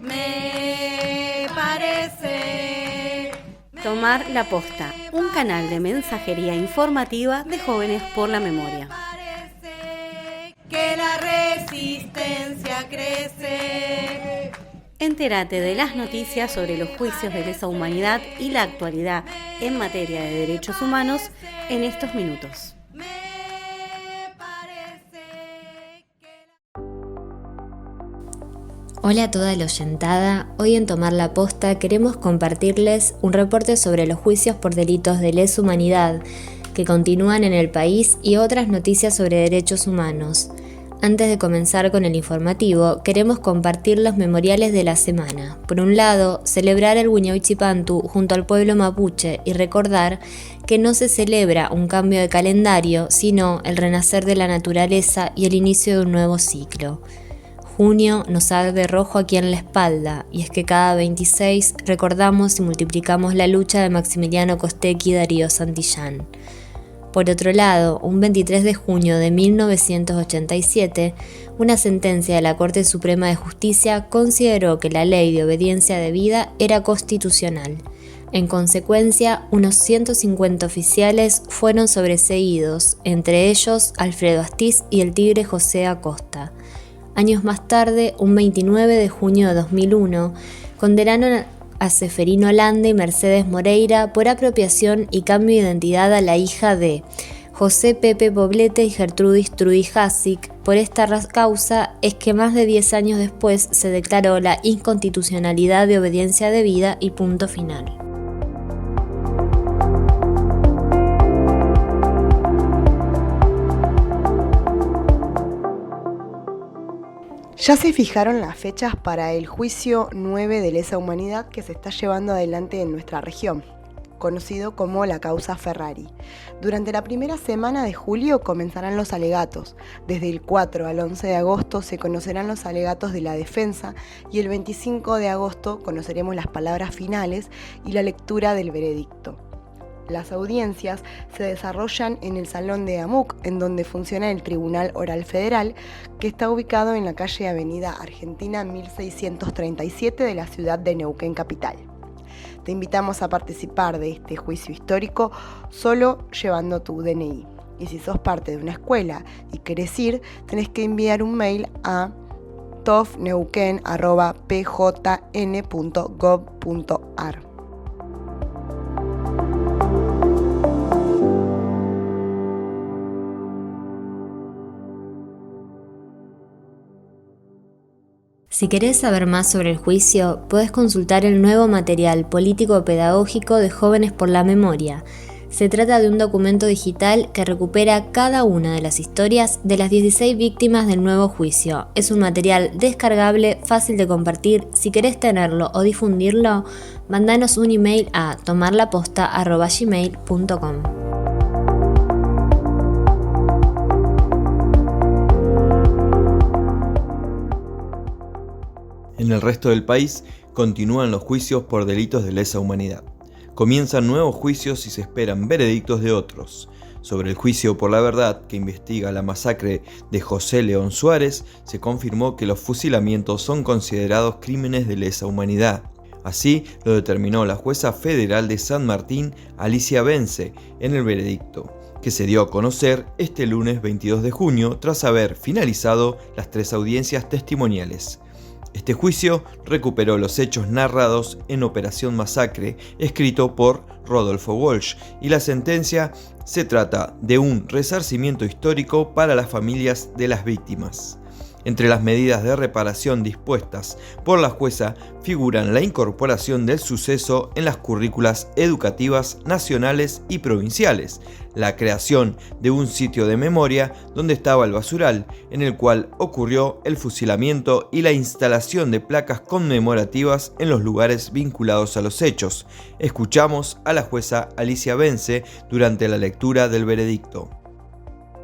Me parece. Tomar la Posta, un canal de mensajería informativa de Jóvenes por la Memoria. Parece que la resistencia crece. Entérate de las noticias sobre los juicios de lesa humanidad y la actualidad en materia de derechos humanos en estos minutos. Hola a toda la oyentada, hoy en Tomar la Posta queremos compartirles un reporte sobre los juicios por delitos de lesa humanidad que continúan en el país y otras noticias sobre derechos humanos. Antes de comenzar con el informativo, queremos compartir los memoriales de la semana. Por un lado, celebrar el Huiñauhchipantu junto al pueblo mapuche y recordar que no se celebra un cambio de calendario, sino el renacer de la naturaleza y el inicio de un nuevo ciclo. Junio nos arde rojo aquí en la espalda, y es que cada 26 recordamos y multiplicamos la lucha de Maximiliano Costecchi y Darío Santillán. Por otro lado, un 23 de junio de 1987, una sentencia de la Corte Suprema de Justicia consideró que la ley de obediencia debida era constitucional. En consecuencia, unos 150 oficiales fueron sobreseídos, entre ellos Alfredo Astiz y el tigre José Acosta. Años más tarde, un 29 de junio de 2001, condenaron a Ceferino Lande y Mercedes Moreira por apropiación y cambio de identidad a la hija de José Pepe Poblete y Gertrudis Trudy Hasik. Por esta causa es que más de 10 años después se declaró la inconstitucionalidad de obediencia debida y punto final. Ya se fijaron las fechas para el juicio 9 de lesa humanidad que se está llevando adelante en nuestra región, conocido como la causa Ferrari. Durante la primera semana de julio comenzarán los alegatos. Desde el 4 al 11 de agosto se conocerán los alegatos de la defensa y el 25 de agosto conoceremos las palabras finales y la lectura del veredicto. Las audiencias se desarrollan en el Salón de AMUC, en donde funciona el Tribunal Oral Federal, que está ubicado en la calle Avenida Argentina 1637 de la ciudad de Neuquén capital. Te invitamos a participar de este juicio histórico solo llevando tu DNI. Y si sos parte de una escuela y querés ir, tenés que enviar un mail a tofneuquen@pjn.gov.ar. Si querés saber más sobre el juicio, podés consultar el nuevo material político-pedagógico de Jóvenes por la Memoria. Se trata de un documento digital que recupera cada una de las historias de las 16 víctimas del nuevo juicio. Es un material descargable, fácil de compartir. Si querés tenerlo o difundirlo, mandanos un email a tomarlaposta@gmail.com. En el resto del país continúan los juicios por delitos de lesa humanidad. Comienzan nuevos juicios y se esperan veredictos de otros. Sobre el juicio por la verdad que investiga la masacre de José León Suárez, se confirmó que los fusilamientos son considerados crímenes de lesa humanidad. Así lo determinó la jueza federal de San Martín, Alicia Bence, en el veredicto, que se dio a conocer este lunes 22 de junio tras haber finalizado las 3 audiencias testimoniales. Este juicio recuperó los hechos narrados en Operación Masacre, escrito por Rodolfo Walsh, y la sentencia se trata de un resarcimiento histórico para las familias de las víctimas. Entre las medidas de reparación dispuestas por la jueza figuran la incorporación del suceso en las currículas educativas nacionales y provinciales, la creación de un sitio de memoria donde estaba el basural, en el cual ocurrió el fusilamiento, y la instalación de placas conmemorativas en los lugares vinculados a los hechos. Escuchamos a la jueza Alicia Bence durante la lectura del veredicto.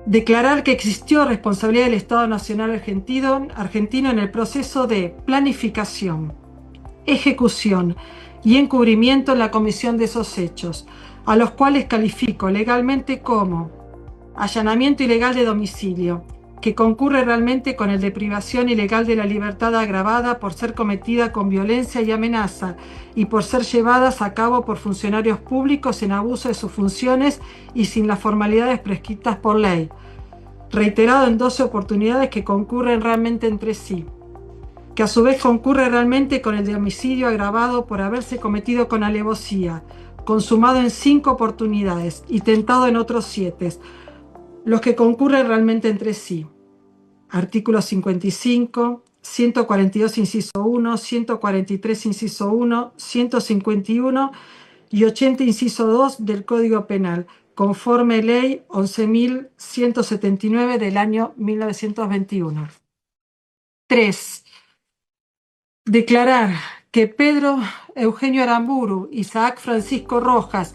Declarar que existió responsabilidad del Estado Nacional argentino en el proceso de planificación, ejecución y encubrimiento en la comisión de esos hechos, a los cuales califico legalmente como allanamiento ilegal de domicilio, que concurre realmente con el de privación ilegal de la libertad agravada por ser cometida con violencia y amenaza y por ser llevadas a cabo por funcionarios públicos en abuso de sus funciones y sin las formalidades prescritas por ley, reiterado en 12 oportunidades que concurren realmente entre sí, que a su vez concurre realmente con el de homicidio agravado por haberse cometido con alevosía, consumado en 5 oportunidades y tentado en otros 7, los que concurren realmente entre sí. Artículo 55, 142 inciso 1, 143 inciso 1, 151 y 80 inciso 2 del Código Penal, conforme ley 11.179 del año 1921. 3. Declarar que Pedro Eugenio Aramburu, Isaac Francisco Rojas,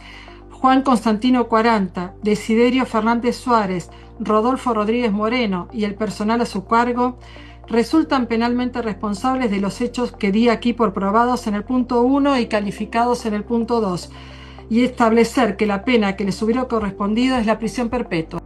Juan Constantino Cuaranta, Desiderio Fernández Suárez, Rodolfo Rodríguez Moreno y el personal a su cargo resultan penalmente responsables de los hechos que di aquí por probados en el punto 1 y calificados en el punto 2, y establecer que la pena que les hubiera correspondido es la prisión perpetua.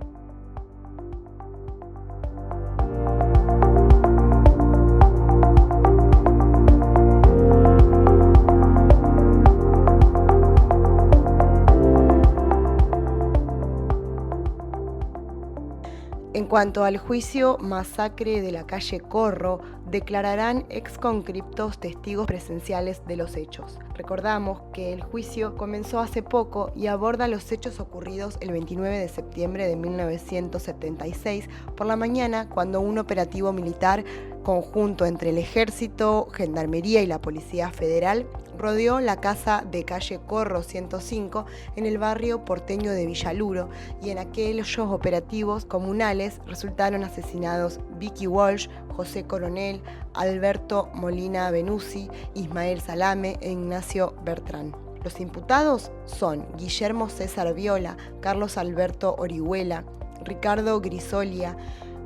En cuanto al juicio masacre de la calle Corro, declararán ex conscriptos testigos presenciales de los hechos. Recordamos que el juicio comenzó hace poco y aborda los hechos ocurridos el 29 de septiembre de 1976 por la mañana, cuando un operativo militar conjunto entre el Ejército, Gendarmería y la Policía Federal rodeó la casa de calle Corro 105 en el barrio porteño de Villaluro, y en aquellos operativos comunales resultaron asesinados Vicky Walsh, José Coronel, Alberto Molina Benuzzi, Ismael Salame e Ignacio Bertrán. Los imputados son Guillermo César Viola, Carlos Alberto Orihuela, Ricardo Grisolia,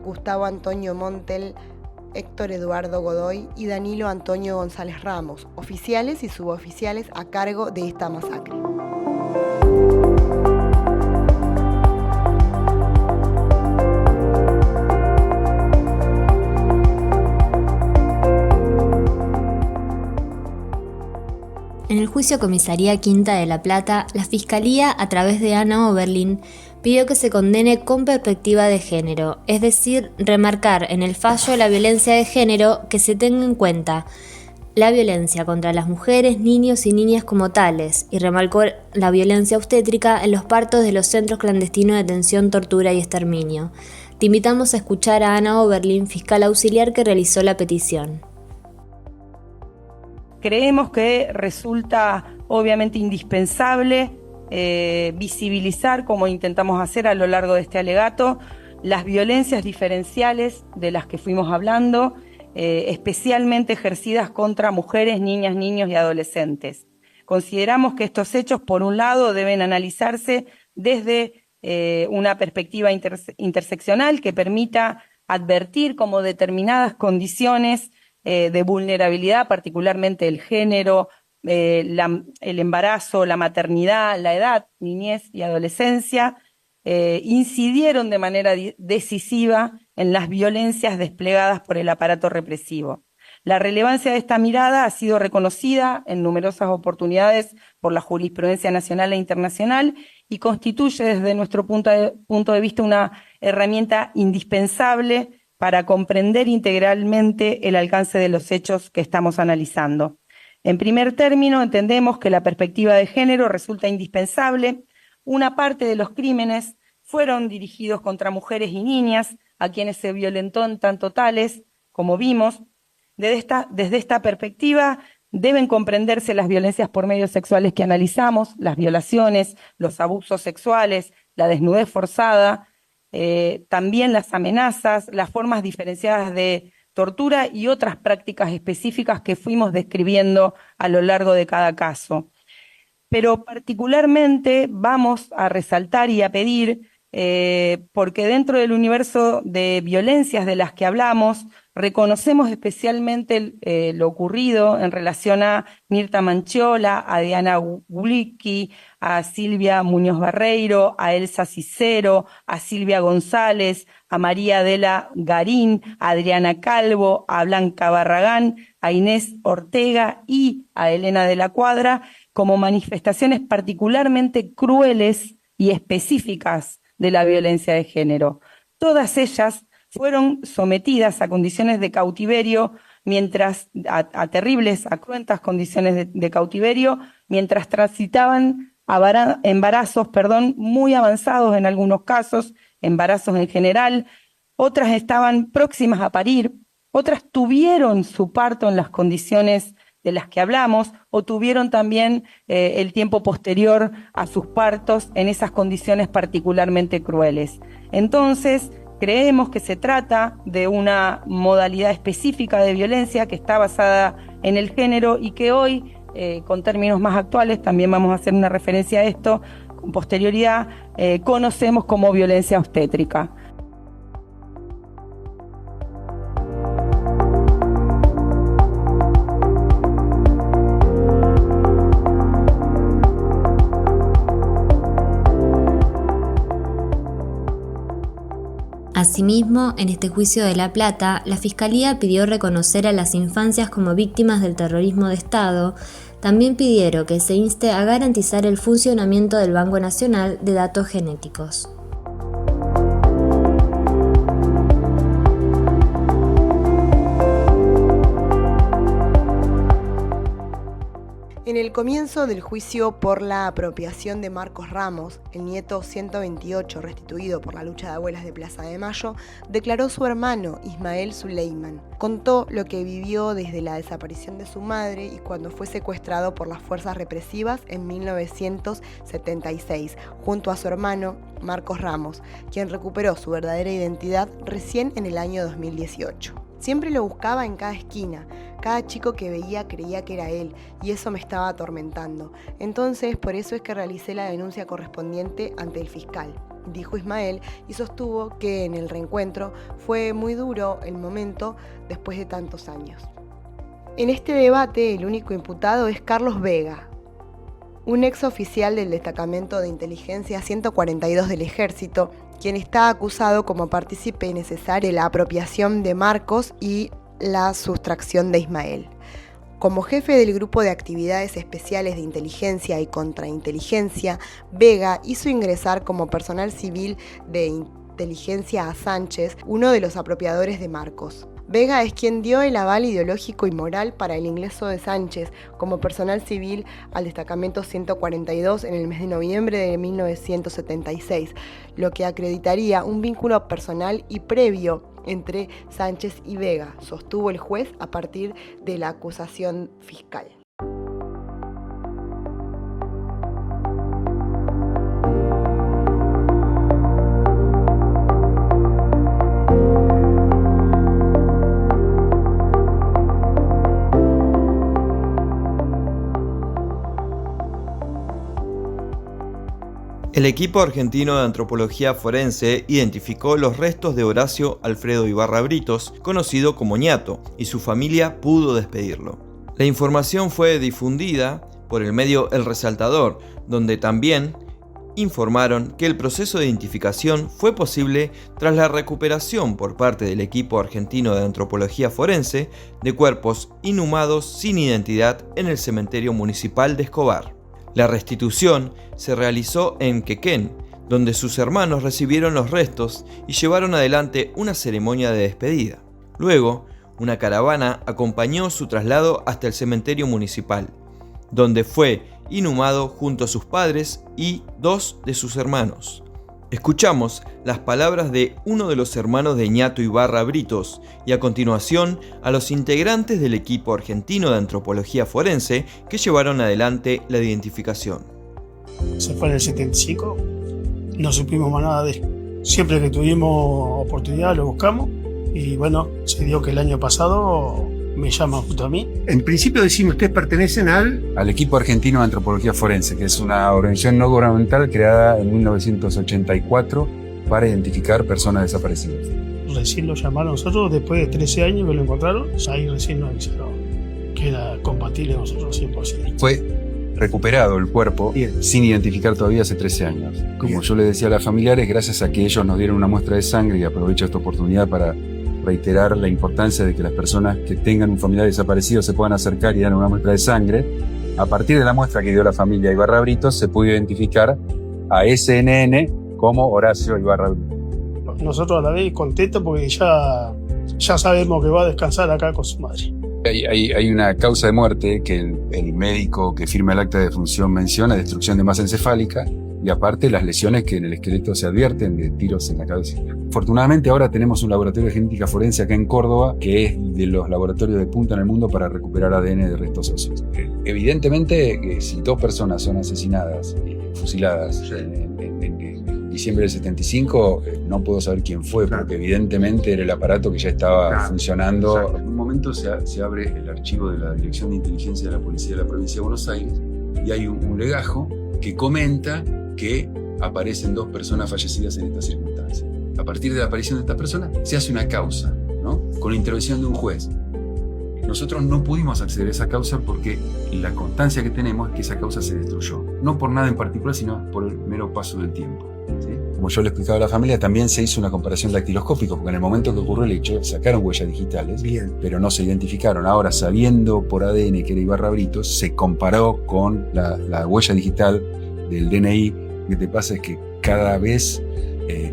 Gustavo Antonio Montel, Héctor Eduardo Godoy y Danilo Antonio González Ramos, oficiales y suboficiales a cargo de esta masacre. En el juicio Comisaría Quinta de La Plata, la Fiscalía, a través de Ana Oberlin, pidió que se condene con perspectiva de género, es decir, remarcar en el fallo la violencia de género, que se tenga en cuenta la violencia contra las mujeres, niños y niñas como tales, y remarcó la violencia obstétrica en los partos de los centros clandestinos de detención, tortura y exterminio. Te invitamos a escuchar a Ana Oberlin, fiscal auxiliar que realizó la petición. Creemos que resulta obviamente indispensable visibilizar, como intentamos hacer a lo largo de este alegato, las violencias diferenciales de las que fuimos hablando, especialmente ejercidas contra mujeres, niñas, niños y adolescentes. Consideramos que estos hechos, por un lado, deben analizarse desde una perspectiva interseccional que permita advertir como determinadas condiciones de vulnerabilidad, particularmente el género, el embarazo, la maternidad, la edad, niñez y adolescencia, incidieron de manera decisiva en las violencias desplegadas por el aparato represivo. La relevancia de esta mirada ha sido reconocida en numerosas oportunidades por la jurisprudencia nacional e internacional y constituye desde nuestro punto de vista una herramienta indispensable para comprender integralmente el alcance de los hechos que estamos analizando. En primer término, entendemos que la perspectiva de género resulta indispensable. Una parte de los crímenes fueron dirigidos contra mujeres y niñas, a quienes se violentó en tanto tales, como vimos. Desde esta perspectiva deben comprenderse las violencias por medios sexuales que analizamos, las violaciones, los abusos sexuales, la desnudez forzada, también las amenazas, las formas diferenciadas de tortura y otras prácticas específicas que fuimos describiendo a lo largo de cada caso. Pero particularmente vamos a resaltar y a pedir, porque dentro del universo de violencias de las que hablamos, Reconocemos especialmente lo ocurrido en relación a Mirta Manchiola, a Diana Gulicki, a Silvia Muñoz Barreiro, a Elsa Cicero, a Silvia González, a María Adela Garín, a Adriana Calvo, a Blanca Barragán, a Inés Ortega y a Elena de la Cuadra como manifestaciones particularmente crueles y específicas de la violencia de género. Todas ellas fueron sometidas a condiciones de cautiverio, a terribles, a cruentas condiciones de cautiverio, mientras transitaban embarazos, muy avanzados en algunos casos, embarazos en general. Otras estaban próximas a parir, otras tuvieron su parto en las condiciones de las que hablamos, o tuvieron también el tiempo posterior a sus partos en esas condiciones particularmente crueles. Entonces, creemos que se trata de una modalidad específica de violencia que está basada en el género y que hoy, con términos más actuales, también vamos a hacer una referencia a esto, con posterioridad, conocemos como violencia obstétrica. Asimismo, en este juicio de La Plata, la Fiscalía pidió reconocer a las infancias como víctimas del terrorismo de Estado. También pidieron que se inste a garantizar el funcionamiento del Banco Nacional de Datos Genéticos. En el comienzo del juicio por la apropiación de Marcos Ramos, el nieto 128 restituido por la lucha de abuelas de Plaza de Mayo, declaró su hermano Ismael Suleiman. Contó lo que vivió desde la desaparición de su madre y cuando fue secuestrado por las fuerzas represivas en 1976, junto a su hermano Marcos Ramos, quien recuperó su verdadera identidad recién en el año 2018. Siempre lo buscaba en cada esquina, cada chico que veía creía que era él y eso me estaba atormentando. Entonces, por eso es que realicé la denuncia correspondiente ante el fiscal, dijo Ismael y sostuvo que en el reencuentro fue muy duro el momento después de tantos años. En este debate el único imputado es Carlos Vega, un ex oficial del destacamento de inteligencia 142 del Ejército, quien está acusado como partícipe necesario de la apropiación de Marcos y la sustracción de Ismael. Como jefe del grupo de actividades especiales de inteligencia y contrainteligencia, Vega hizo ingresar como personal civil de inteligencia a Sánchez, uno de los apropiadores de Marcos. Vega es quien dio el aval ideológico y moral para el ingreso de Sánchez como personal civil al destacamento 142 en el mes de noviembre de 1976, lo que acreditaría un vínculo personal y previo entre Sánchez y Vega, sostuvo el juez a partir de la acusación fiscal. El equipo argentino de antropología forense identificó los restos de Horacio Alfredo Ibarra Britos, conocido como Ñato, y su familia pudo despedirlo. La información fue difundida por el medio El Resaltador, donde también informaron que el proceso de identificación fue posible tras la recuperación por parte del equipo argentino de antropología forense de cuerpos inhumados sin identidad en el cementerio municipal de Escobar. La restitución se realizó en Quequén, donde sus hermanos recibieron los restos y llevaron adelante una ceremonia de despedida. Luego, una caravana acompañó su traslado hasta el cementerio municipal, donde fue inhumado junto a sus padres y 2 de sus hermanos. Escuchamos las palabras de uno de los hermanos de Ñato Ibarra Britos y a continuación a los integrantes del equipo argentino de antropología forense que llevaron adelante la identificación. Se fue en el 75, no supimos más nada de él. Siempre que tuvimos oportunidad lo buscamos y bueno, se dio que el año pasado me llaman justo a mí. En principio decimos, ustedes pertenecen al equipo argentino de antropología forense, que es una organización no gubernamental creada en 1984 para identificar personas desaparecidas. recién lo llamaron nosotros, después de 13 años que lo encontraron, ahí recién nos avisaron que era compatible con nosotros 100%. Fue recuperado el cuerpo sin identificar todavía hace 13 años. Como yo le decía a las familiares, gracias a que ellos nos dieron una muestra de sangre, y aprovecho esta oportunidad para reiterar la importancia de que las personas que tengan un familiar desaparecido se puedan acercar y dar una muestra de sangre. A partir de la muestra que dio la familia Ibarra Brito, se pudo identificar a ese nene como Horacio Ibarra Brito. Nosotros a la vez contentos porque ya sabemos que va a descansar acá con su madre. Hay una causa de muerte que el médico que firma el acta de defunción menciona: destrucción de masa encefálica, y aparte las lesiones que en el esqueleto se advierten de tiros en la cabeza. Afortunadamente ahora tenemos un laboratorio de genética forense acá en Córdoba, que es de los laboratorios de punta en el mundo para recuperar ADN de restos óseos. Evidentemente, si 2 personas son asesinadas, fusiladas en diciembre del 75, no puedo saber quién fue, porque evidentemente era el aparato que ya estaba funcionando. Exacto. En un momento se abre el archivo de la Dirección de Inteligencia de la Policía de la Provincia de Buenos Aires, y hay un legajo que comenta que aparecen 2 personas fallecidas en estas circunstancias. A partir de la aparición de estas personas se hace una causa, ¿no? Con la intervención de un juez. Nosotros no pudimos acceder a esa causa porque la constancia que tenemos es que esa causa se destruyó. No por nada en particular, sino por el mero paso del tiempo, ¿sí? Como yo le explicaba a la familia, también se hizo una comparación dactiloscópica, porque en el momento que ocurrió el hecho sacaron huellas digitales, pero no se identificaron. Ahora, sabiendo por ADN que era Ibarra Brito, se comparó con la huella digital del DNI. Lo que te pasa es que cada vez,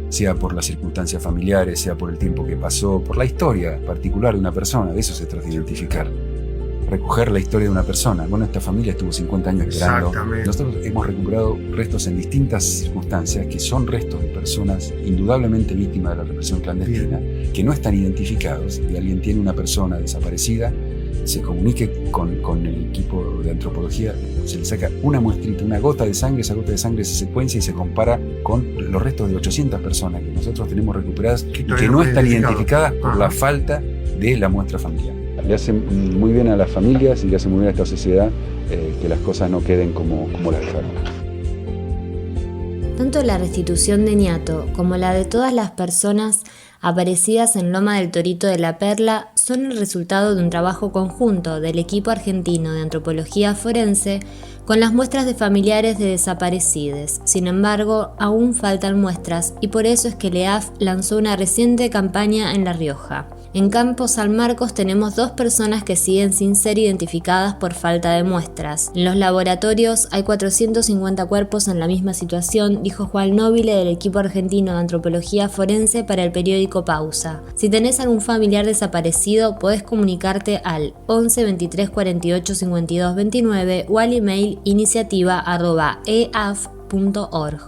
sea por las circunstancias familiares, sea por el tiempo que pasó, por la historia particular de una persona, de eso se trata de identificar. Recoger la historia de una persona. Bueno, esta familia estuvo 50 años esperando. Nosotros hemos recuperado restos en distintas circunstancias, que son restos de personas indudablemente víctimas de la represión clandestina, que no están identificados, y alguien tiene una persona desaparecida, se comunique con el equipo de antropología, se le saca una muestrita, una gota de sangre, esa gota de sangre se secuencia y se compara con los restos de 800 personas que nosotros tenemos recuperadas y que no están identificadas por la falta de la muestra familiar. Le hace muy bien a las familias y le hace muy bien a esta sociedad que las cosas no queden como las dejaron. Tanto la restitución de Niato como la de todas las personas aparecidas en Loma del Torito de la Perla son el resultado de un trabajo conjunto del equipo argentino de antropología forense con las muestras de familiares de desaparecidos. Sin embargo, aún faltan muestras, y por eso es que LEAF lanzó una reciente campaña en La Rioja. En Campo San Marcos tenemos 2 personas que siguen sin ser identificadas por falta de muestras. En los laboratorios hay 450 cuerpos en la misma situación, dijo Juan Nobile del equipo argentino de antropología forense para el periódico Pausa. Si tenés algún familiar desaparecido, podés comunicarte al 11 23 48 52 29 o al email iniciativa@eaf.org.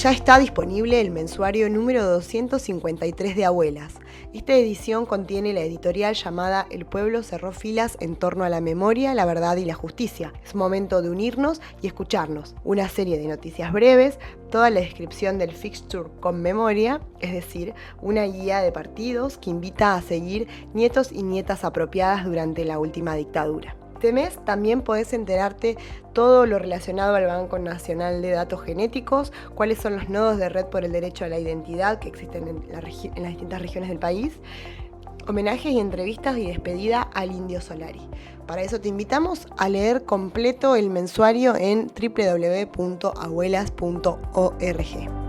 Ya está disponible el mensuario número 253 de Abuelas. Esta edición contiene la editorial llamada El pueblo cerró filas en torno a la memoria, la verdad y la justicia. Es momento de unirnos y escucharnos. Una serie de noticias breves, toda la descripción del fixture con memoria, es decir, una guía de partidos que invita a seguir nietos y nietas apropiadas durante la última dictadura. Este mes también podés enterarte todo lo relacionado al Banco Nacional de Datos Genéticos, cuáles son los nodos de red por el derecho a la identidad que existen en las distintas regiones del país, homenajes y entrevistas y despedida al Indio Solari. Para eso te invitamos a leer completo el mensuario en www.abuelas.org.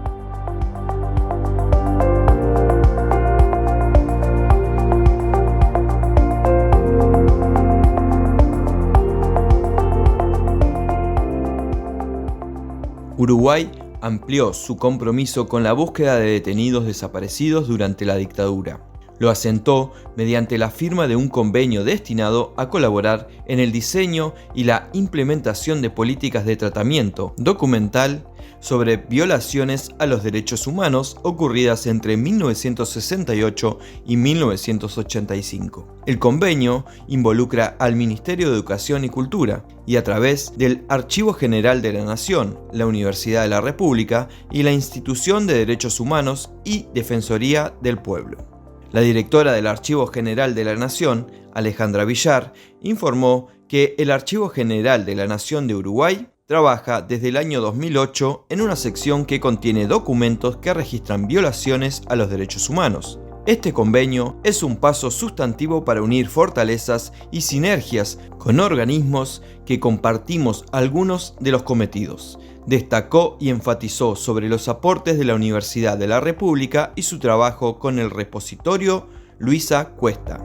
Uruguay amplió su compromiso con la búsqueda de detenidos desaparecidos durante la dictadura. Lo asentó mediante la firma de un convenio destinado a colaborar en el diseño y la implementación de políticas de tratamiento documental sobre violaciones a los derechos humanos ocurridas entre 1968 y 1985. El convenio involucra al Ministerio de Educación y Cultura y a través del Archivo General de la Nación, la Universidad de la República y la Institución de Derechos Humanos y Defensoría del Pueblo. La directora del Archivo General de la Nación, Alejandra Villar, informó que el Archivo General de la Nación de Uruguay trabaja desde el año 2008 en una sección que contiene documentos que registran violaciones a los derechos humanos. Este convenio es un paso sustantivo para unir fortalezas y sinergias con organismos que compartimos algunos de los cometidos. Destacó y enfatizó sobre los aportes de la Universidad de la República y su trabajo con el repositorio Luisa Cuesta.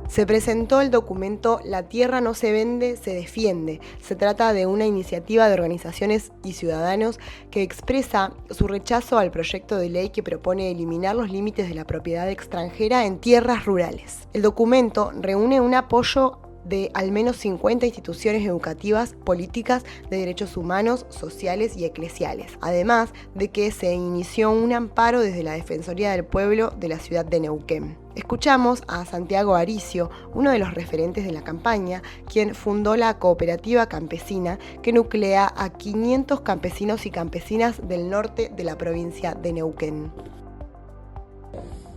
Se presentó el documento La Tierra no se vende, se defiende. Se trata de una iniciativa de organizaciones y ciudadanos que expresa su rechazo al proyecto de ley que propone eliminar los límites de la propiedad extranjera en tierras rurales. El documento reúne un apoyo de al menos 50 instituciones educativas, políticas, de derechos humanos, sociales y eclesiales, además de que se inició un amparo desde la Defensoría del Pueblo de la ciudad de Neuquén. Escuchamos a Santiago Aricio, uno de los referentes de la campaña, quien fundó la cooperativa campesina que nuclea a 500 campesinos y campesinas del norte de la provincia de Neuquén.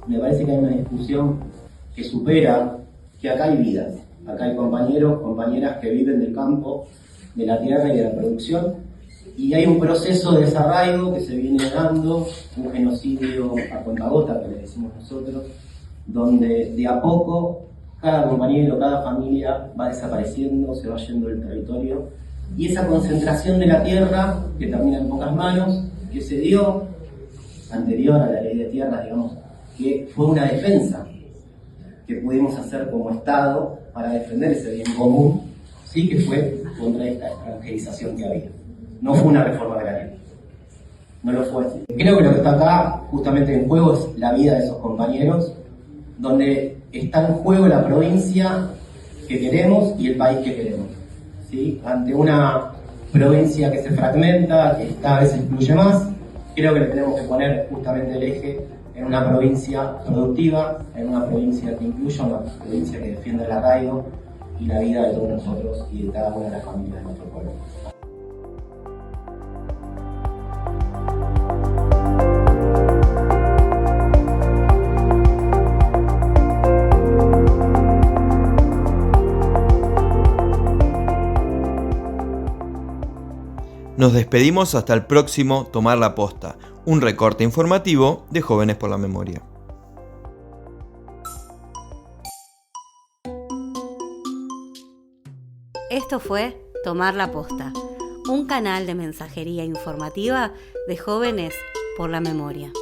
Me parece que hay una discusión que supera que acá hay vidas. Acá hay compañeros, compañeras que viven del campo, de la tierra y de la producción, y hay un proceso de desarraigo que se viene dando, un genocidio a cuentagota, que le decimos nosotros, donde de a poco cada compañero, cada familia va desapareciendo, se va yendo del territorio, y esa concentración de la tierra, que termina en pocas manos, que se dio anterior a la ley de tierras, digamos, que fue una defensa que pudimos hacer como Estado para defender ese bien común, sí, que fue contra esta extranjerización que había. No fue una reforma de la ley. No lo fue. Creo que lo que está acá justamente en juego es la vida de esos compañeros, donde está en juego la provincia que queremos y el país que queremos, ¿sí? Ante una provincia que se fragmenta, que cada vez se excluye más, creo que le tenemos que poner justamente el eje en una provincia productiva, en una provincia que incluya, una provincia que defienda el arraigo y la vida de todos nosotros y de cada una de las familias de nuestro pueblo. Nos despedimos hasta el próximo Tomar la Posta, un recorte informativo de Jóvenes por la Memoria. Esto fue Tomar la Posta, un canal de mensajería informativa de Jóvenes por la Memoria.